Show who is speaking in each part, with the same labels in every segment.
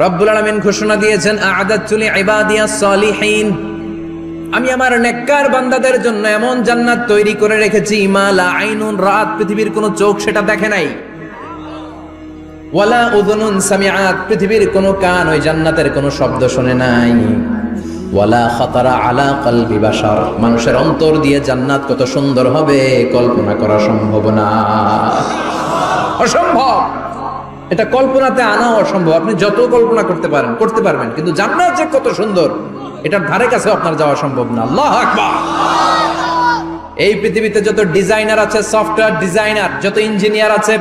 Speaker 1: রব্বুল আলামিন ঘোষণা দিয়েছেন, আ'আদাতু লিইবাদিয়াস সালিহিন, আমি আমার নেককার বান্দাদের জন্য এমন জান্নাত তৈরি করে রেখেছি, মা লা আইনুন রাত, পৃথিবীর কোনো চোখ সেটা দেখে নাই, ওয়ালা উযুনুন সামিআত, পৃথিবীর কোনো কান ওই জান্নাতের কোনো শব্দ শুনে নাই, ওয়ালা খাতারা আলা কলবি বাশার, মানুষের অন্তর দিয়ে জান্নাত কত সুন্দর হবে কল্পনা করা সম্ভব না, অসম্ভব। এটা কল্পনাতে আনা অসম্ভব। আপনি যত কল্পনা করতে পারবেন, কিন্তু জান্নাত যে কত সুন্দর এটার ধারে কাছে আপনার যাওয়া সম্ভব না। আল্লাহু আকবার। এই পৃথিবীতে যত ডিজাইনার আছে, সফটওয়্যার ডিজাইনার, যত ইঞ্জিনিয়ার আছে,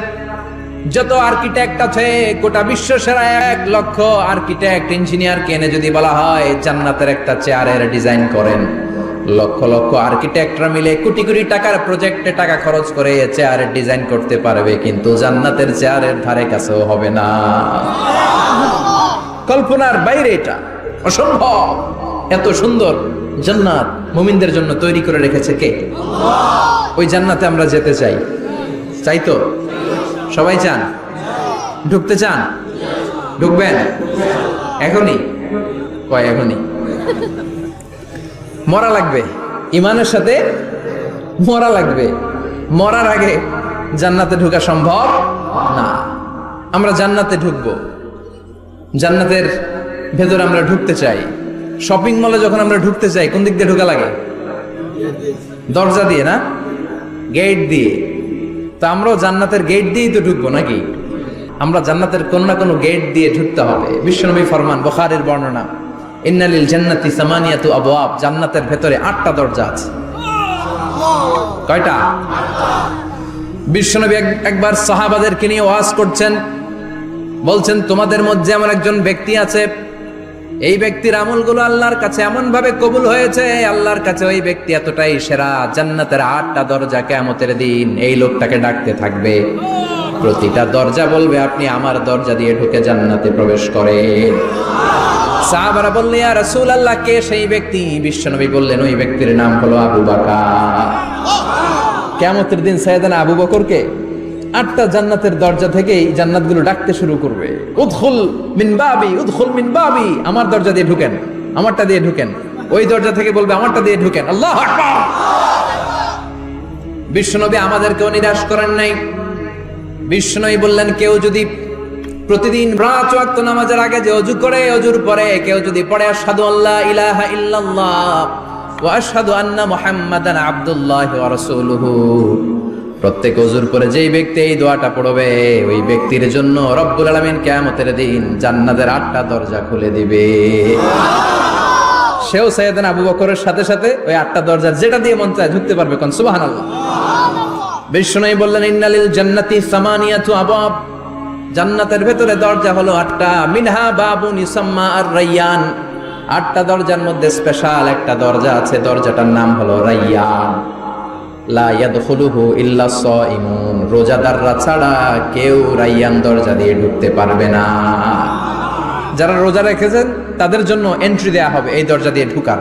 Speaker 1: যত আর্কিটেক্ট আছে, গোটা বিশ্ব সেরা 1 লক্ষ আর্কিটেক্ট ইঞ্জিনিয়ারকে এনে যদি বলা হয় জান্নাতের একটা চেয়ারের ডিজাইন করেন, লক্ষ লক্ষ আর্কিটেক্টরা মিলে কোটি কোটি টাকার প্রজেক্টে টাকা খরচ করে চেয়ারের ডিজাইন করতে পারবে, কিন্তু জান্নাতের চেয়ারের ধারে কাছেও হবে না। কল্পনার বাইরে, এটা অসম্ভব। এত সুন্দর জান্নাত মুমিনদের জন্য তৈরি করে রেখেছে কে? ওই জান্নাতে আমরা যেতে চাই। চাই তো? সবাই চান? ঢুকতে চান? ঢুকবেন এখনই? কয় এখনই? মরা লাগবে, ইমানের সাথে মরা লাগবে। মরার আগে জান্নাতে ঢোকা সম্ভব না। আমরা জান্নাতে ঢুকবো, জান্নাতের ভেতরে আমরা ঢুকতে চাই। শপিং মলে যখন আমরা ঢুকতে চাই, কোন দিক দিয়ে ঢোকা লাগে? দরজা দিয়ে না, গেট দিয়ে। তো আমরাও জান্নাতের গেট দিয়েই তো ঢুকবো নাকি? আমরা জান্নাতের কোন না কোনো গেট দিয়ে ঢুকতে হবে। বিশ্বনবী ফরমান, বুখারীর বর্ণনা, ইন্নালিল জান্নাতি সামানিয়াতু আবওয়াব, জান্নাতের ভেতরে 8টা দরজা আছে। কয়টা? বিশ্বনবী একবার সাহাবাদেরকে নিয়ে ওয়াজ করছেন, বলছেন তোমাদের মধ্যে এমন একজন ব্যক্তি আছে, এই ব্যক্তির আমলগুলো আল্লাহর কাছে এমন ভাবে কবুল হয়েছে, আল্লাহর কাছে ওই ব্যক্তি এতটাই সেরা, জান্নাতের 8টা দরজা কিয়ামতের দিন এই লোকটাকে ডাকতে থাকবে। প্রতিটা দরজা বলবে আপনি আমার দরজা দিয়ে ঢুকে জান্নাতে প্রবেশ করেন। সাহাবারা বললেন, ইয়া রাসূলুল্লাহ, কে সেই ব্যক্তি? বিশ্বনবী বললেন, ওই ব্যক্তির নাম হলো আবু বকর। কিয়ামতের দিন সাইয়েদনা আবু বকরকে 8টা জান্নাতের দরজা থেকেই জান্নাতগুলো ডাকতে শুরু করবে, উদখুল মিন বাবি, উদখুল মিন বাবি, আমার দরজা দিয়ে ঢুকেন, আমারটা দিয়ে ঢুকেন। ওই দরজা থেকে বলবে আমারটা দিয়ে ঢুকেন। আল্লাহু আকবার। বিশ্বনবী আমাদেরকেও নিরাশ করেন নাই। বিশ্বনবী বললেন, কেউ যদি প্রতিদিন 5 ওয়াক্ত নামাজের আগে যে ওযু করে, ওযুর পরে কেউ যদি পড়ে আশহাদু আল্লা ইলাহা ইল্লাল্লাহ ওয়া আশহাদু আন্না মুহাম্মাদান আবদুল্লাহি ওয়া রাসূলুহু, প্রত্যেক ওযুর পরে যেই ব্যক্তি এই দোয়াটা পড়বে, ওই ব্যক্তির জন্য রব্বুল আলামিন কিয়ামতের দিন জান্নাতের 8টা দরজা খুলে দিবে। সেও সাইয়েদনা আবু বকরের সাথে সাথে ওই 8টা দরজা যেটা দিয়ে মন চায় ঢুকতে পারবে। কোন সুবহানাল্লাহ। বিশ্বনবী বললেন, ইন্নালিল জান্নাতি সামানিয়াতু আবওয়াব, জান্নাতের ভেতরে দরজা হলো 8টা, মিনহা বাবুন ইউসাম্মা আর-রায়্যান, 8টা দরজার মধ্যে স্পেশাল একটা দরজা আছে, দরজাটার নাম হলো রায়্যান। লা ইয়াদখুলুহু ইল্লা সাইমুন, রোজাদাররা ছাড়া কেউ রায়্যান দরজা দিয়ে ঢুকতে পারবে না। যারা রোজা রেখেছেন তাদের জন্য এন্ট্রি দেয়া হবে এই দরজা দিয়ে ঢোকার।